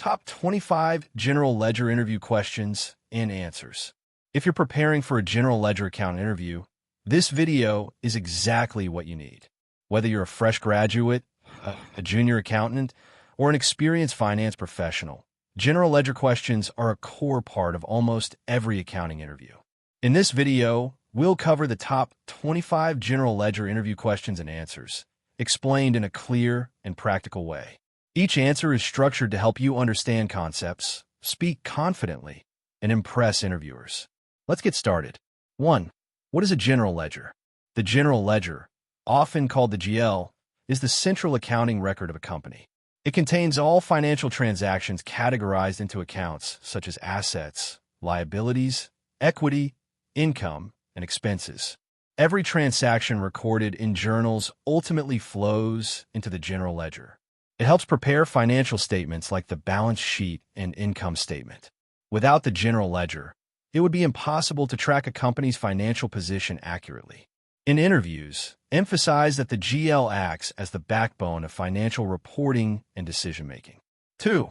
Top 25 General Ledger Interview Questions and Answers. If you're preparing for a General Ledger account interview, this video is exactly what you need. Whether you're a fresh graduate, a junior accountant, or an experienced finance professional, General Ledger questions are a core part of almost every accounting interview. In this video, we'll cover the top 25 General Ledger interview questions and answers, explained in a clear and practical way. Each answer is structured to help you understand concepts, speak confidently, and impress interviewers. Let's get started. 1. What is a general ledger? The general ledger, often called the GL, is the central accounting record of a company. It contains all financial transactions categorized into accounts such as assets, liabilities, equity, income, and expenses. Every transaction recorded in journals ultimately flows into the general ledger. It helps prepare financial statements like the balance sheet and income statement. Without the general ledger, it would be impossible to track a company's financial position accurately. In interviews, emphasize that the GL acts as the backbone of financial reporting and decision-making. 2.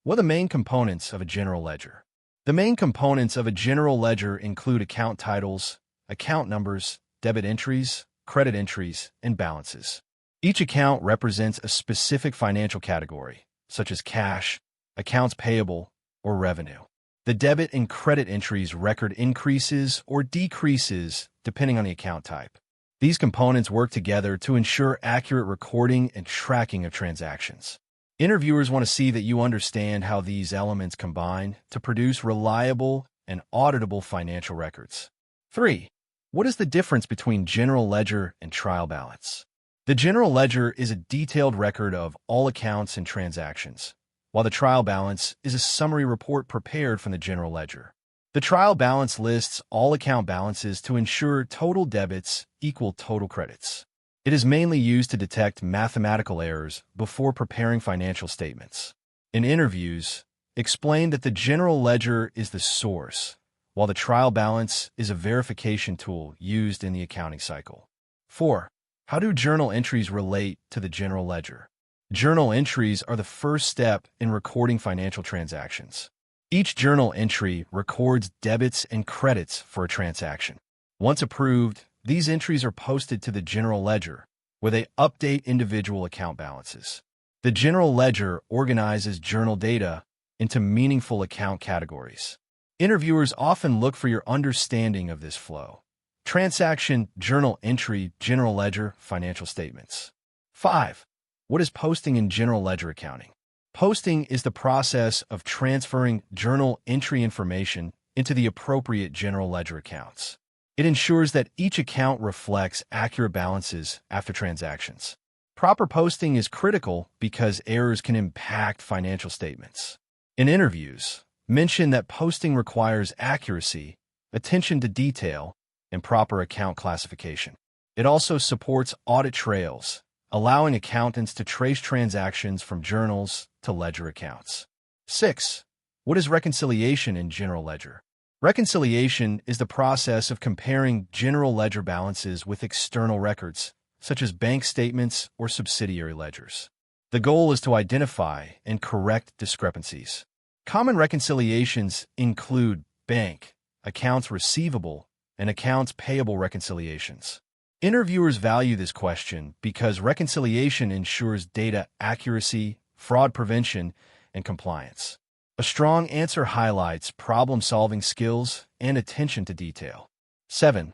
What are the main components of a general ledger? The main components of a general ledger include account titles, account numbers, debit entries, credit entries, and balances. Each account represents a specific financial category, such as cash, accounts payable, or revenue. The debit and credit entries record increases or decreases depending on the account type. These components work together to ensure accurate recording and tracking of transactions. Interviewers want to see that you understand how these elements combine to produce reliable and auditable financial records. 3. What is the difference between general ledger and trial balance? The general ledger is a detailed record of all accounts and transactions, while the trial balance is a summary report prepared from the general ledger. The trial balance lists all account balances to ensure total debits equal total credits. It is mainly used to detect mathematical errors before preparing financial statements. In interviews, explain that the general ledger is the source, while the trial balance is a verification tool used in the accounting cycle. 4. How do journal entries relate to the general ledger? Journal entries are the first step in recording financial transactions. Each journal entry records debits and credits for a transaction. Once approved, these entries are posted to the general ledger, where they update individual account balances. The general ledger organizes journal data into meaningful account categories. Interviewers often look for your understanding of this flow. Transaction, journal entry, general ledger, financial statements. 5. What is posting in general ledger accounting? Posting is the process of transferring journal entry information into the appropriate general ledger accounts. It ensures that each account reflects accurate balances after transactions. Proper posting is critical because errors can impact financial statements. In interviews, mention that posting requires accuracy, attention to detail, and proper account classification. It also supports audit trails, allowing accountants to trace transactions from journals to ledger accounts. 6. What is reconciliation in general ledger? Reconciliation is the process of comparing general ledger balances with external records, such as bank statements or subsidiary ledgers. The goal is to identify and correct discrepancies. Common reconciliations include bank, accounts receivable, and accounts payable reconciliations. Interviewers value this question because reconciliation ensures data accuracy, fraud prevention, and compliance. A strong answer highlights problem-solving skills and attention to detail. 7.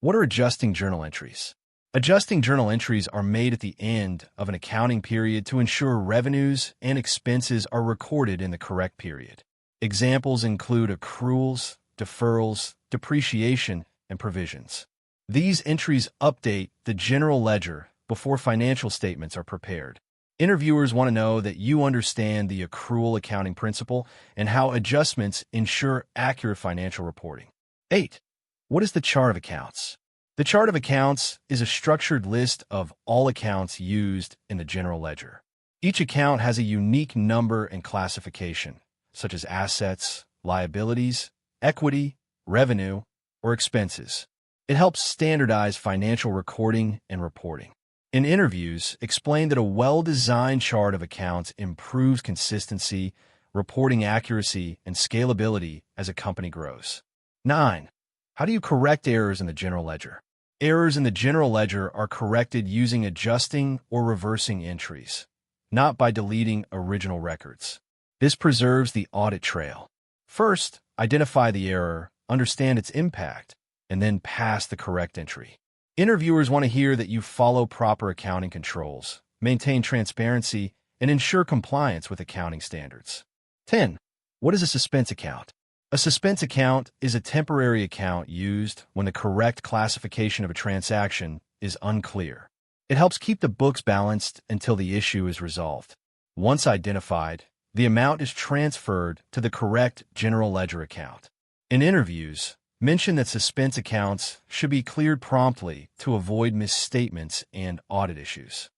What are adjusting journal entries? Adjusting journal entries are made at the end of an accounting period to ensure revenues and expenses are recorded in the correct period. Examples include accruals, deferrals, depreciation, and provisions. These entries update the general ledger before financial statements are prepared. Interviewers want to know that you understand the accrual accounting principle and how adjustments ensure accurate financial reporting. 8. What is the chart of accounts? The chart of accounts is a structured list of all accounts used in the general ledger. Each account has a unique number and classification, such as assets, liabilities, equity, revenue, or expenses. It helps standardize financial recording and reporting. In interviews, explain that a well-designed chart of accounts improves consistency, reporting accuracy, and scalability as a company grows. 9. How do you correct errors in the general ledger? Errors in the general ledger are corrected using adjusting or reversing entries, not by deleting original records. This preserves the audit trail. First, identify the error, understand its impact, and then pass the correct entry. Interviewers want to hear that you follow proper accounting controls, maintain transparency, and ensure compliance with accounting standards. 10. What is a suspense account? A suspense account is a temporary account used when the correct classification of a transaction is unclear. It helps keep the books balanced until the issue is resolved. Once identified, the amount is transferred to the correct general ledger account. In interviews, mention that suspense accounts should be cleared promptly to avoid misstatements and audit issues.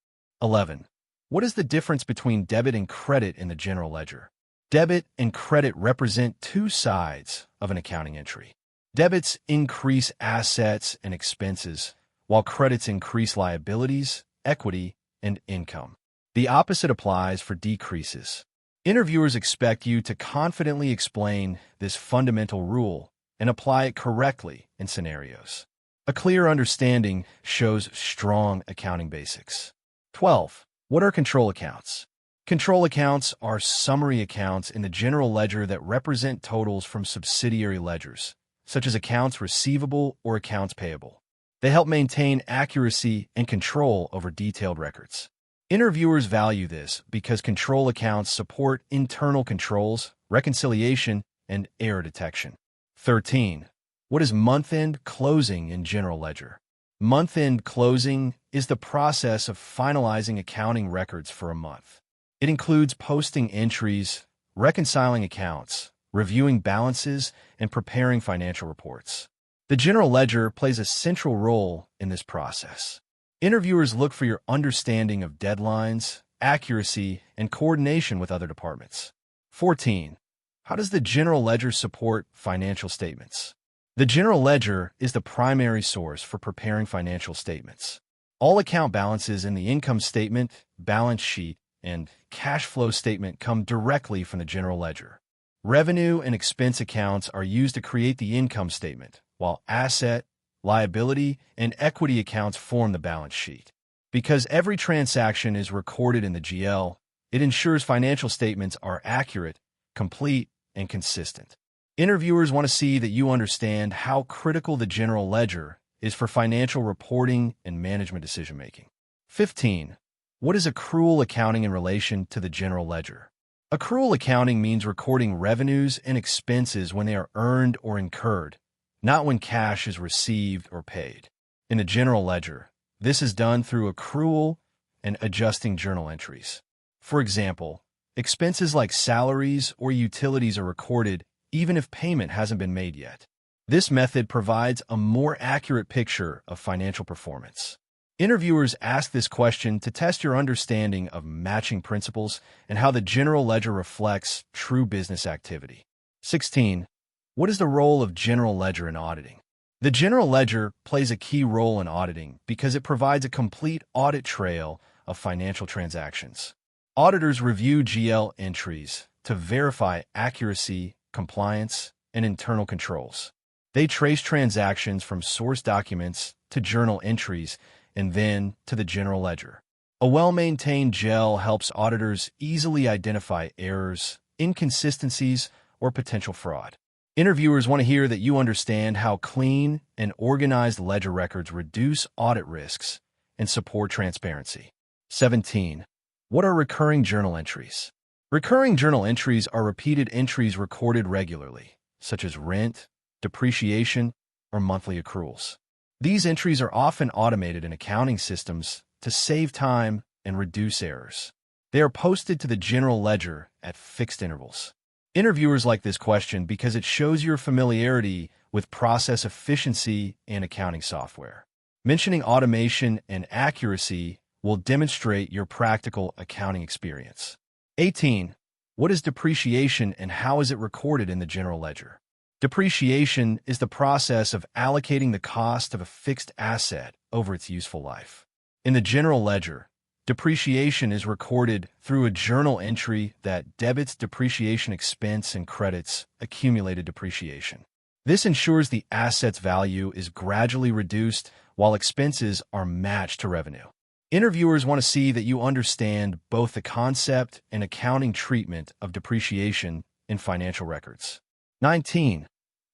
11. What is the difference between debit and credit in the general ledger? Debit and credit represent two sides of an accounting entry. Debits increase assets and expenses, while credits increase liabilities, equity, and income. The opposite applies for decreases. Interviewers expect you to confidently explain this fundamental rule and apply it correctly in scenarios. A clear understanding shows strong accounting basics. 12. What are control accounts? Control accounts are summary accounts in the general ledger that represent totals from subsidiary ledgers, such as accounts receivable or accounts payable. They help maintain accuracy and control over detailed records. Interviewers value this because control accounts support internal controls, reconciliation, and error detection. 13. What is month-end closing in general ledger? Month-end closing is the process of finalizing accounting records for a month. It includes posting entries, reconciling accounts, reviewing balances, and preparing financial reports. The general ledger plays a central role in this process. Interviewers look for your understanding of deadlines, accuracy, and coordination with other departments. 14. How does the general ledger support financial statements? The general ledger is the primary source for preparing financial statements. All account balances in the income statement, balance sheet, and cash flow statement come directly from the general ledger. Revenue and expense accounts are used to create the income statement, while asset, liability, and equity accounts form the balance sheet. Because every transaction is recorded in the GL, it ensures financial statements are accurate, complete, and consistent. Interviewers want to see that you understand how critical the general ledger is for financial reporting and management decision-making. 15. What is accrual accounting in relation to the general ledger? Accrual accounting means recording revenues and expenses when they are earned or incurred, not when cash is received or paid. In the general ledger, this is done through accrual and adjusting journal entries. For example, expenses like salaries or utilities are recorded even if payment hasn't been made yet. This method provides a more accurate picture of financial performance. Interviewers ask this question to test your understanding of matching principles and how the general ledger reflects true business activity. 16. What is the role of general ledger in auditing? The general ledger plays a key role in auditing because it provides a complete audit trail of financial transactions. Auditors review GL entries to verify accuracy, compliance, and internal controls. They trace transactions from source documents to journal entries and then to the general ledger. A well-maintained GL helps auditors easily identify errors, inconsistencies, or potential fraud. Interviewers want to hear that you understand how clean and organized ledger records reduce audit risks and support transparency. 17. What are recurring journal entries? Recurring journal entries are repeated entries recorded regularly, such as rent, depreciation, or monthly accruals. These entries are often automated in accounting systems to save time and reduce errors. They are posted to the general ledger at fixed intervals. Interviewers like this question because it shows your familiarity with process efficiency and accounting software. Mentioning automation and accuracy will demonstrate your practical accounting experience. 18. What is depreciation and how is it recorded in the general ledger? Depreciation is the process of allocating the cost of a fixed asset over its useful life. In the general ledger, Depreciation is recorded through a journal entry that debits depreciation expense and credits accumulated depreciation. This ensures the asset's value is gradually reduced while expenses are matched to revenue. Interviewers want to see that you understand both the concept and accounting treatment of depreciation in financial records. 19.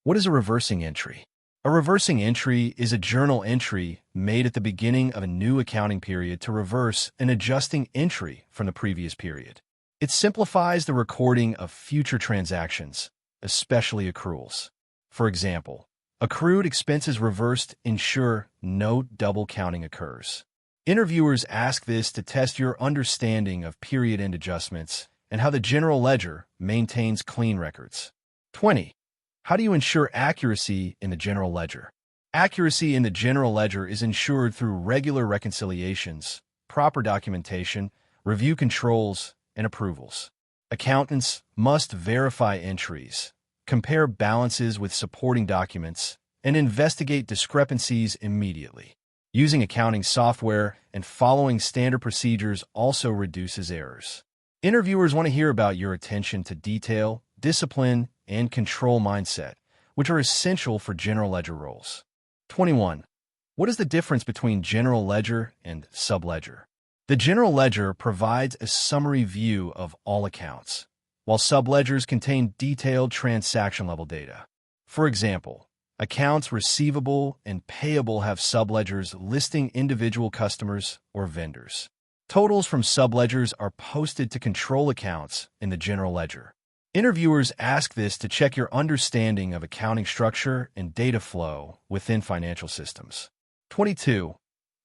What is a reversing entry? A reversing entry is a journal entry made at the beginning of a new accounting period to reverse an adjusting entry from the previous period. It simplifies the recording of future transactions, especially accruals. For example, accrued expenses reversed ensure no double counting occurs. Interviewers ask this to test your understanding of period-end adjustments and how the general ledger maintains clean records. 20. How do you ensure accuracy in the general ledger? Accuracy in the general ledger is ensured through regular reconciliations, proper documentation, review controls, and approvals. Accountants must verify entries, compare balances with supporting documents, and investigate discrepancies immediately. Using accounting software and following standard procedures also reduces errors. Interviewers want to hear about your attention to detail, discipline, and control mindset, which are essential for general ledger roles. 21. What is the difference between general ledger and subledger? The general ledger provides a summary view of all accounts, while subledgers contain detailed transaction-level data. For example, accounts receivable and payable have subledgers listing individual customers or vendors. Totals from subledgers are posted to control accounts in the general ledger. Interviewers ask this to check your understanding of accounting structure and data flow within financial systems. 22.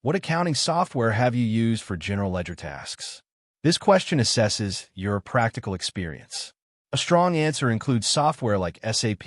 What accounting software have you used for general ledger tasks? This question assesses your practical experience. A strong answer includes software like SAP,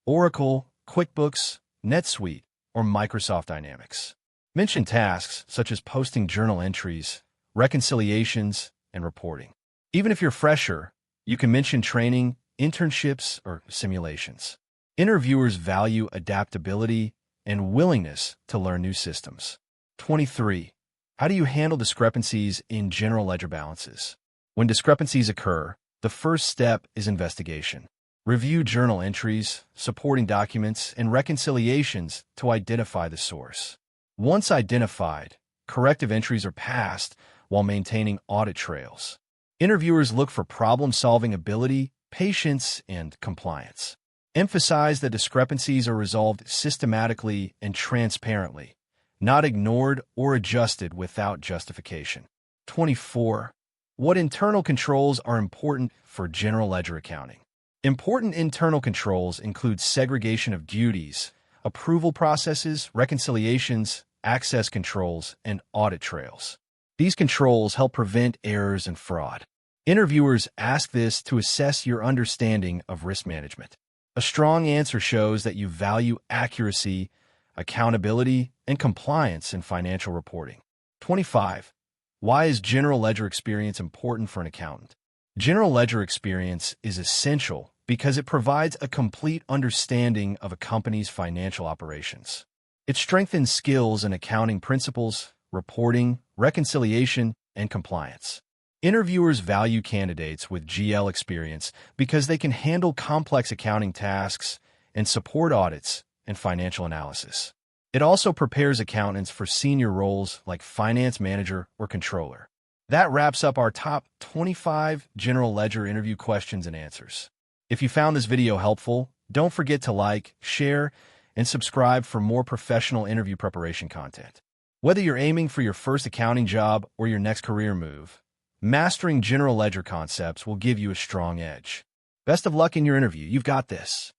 Oracle, QuickBooks, NetSuite, or Microsoft Dynamics. Mention tasks such as posting journal entries, reconciliations, and reporting. Even if you're fresher, you can mention training, internships, or simulations. Interviewers value adaptability and willingness to learn new systems. 23. How do you handle discrepancies in general ledger balances? When discrepancies occur, the first step is investigation. Review journal entries, supporting documents, and reconciliations to identify the source. Once identified, corrective entries are passed while maintaining audit trails. Interviewers look for problem-solving ability, patience, and compliance. Emphasize that discrepancies are resolved systematically and transparently, not ignored or adjusted without justification. 24. What internal controls are important for general ledger accounting? Important internal controls include segregation of duties, approval processes, reconciliations, access controls, and audit trails. These controls help prevent errors and fraud. Interviewers ask this to assess your understanding of risk management. A strong answer shows that you value accuracy, accountability, and compliance in financial reporting. 25. Why is general ledger experience important for an accountant? General ledger experience is essential because it provides a complete understanding of a company's financial operations. It strengthens skills in accounting principles, reporting, reconciliation, and compliance. Interviewers value candidates with GL experience because they can handle complex accounting tasks and support audits and financial analysis. It also prepares accountants for senior roles like finance manager or controller. That wraps up our top 25 general ledger interview questions and answers. If you found this video helpful, don't forget to like, share, and subscribe for more professional interview preparation content. Whether you're aiming for your first accounting job or your next career move, mastering general ledger concepts will give you a strong edge. Best of luck in your interview. You've got this.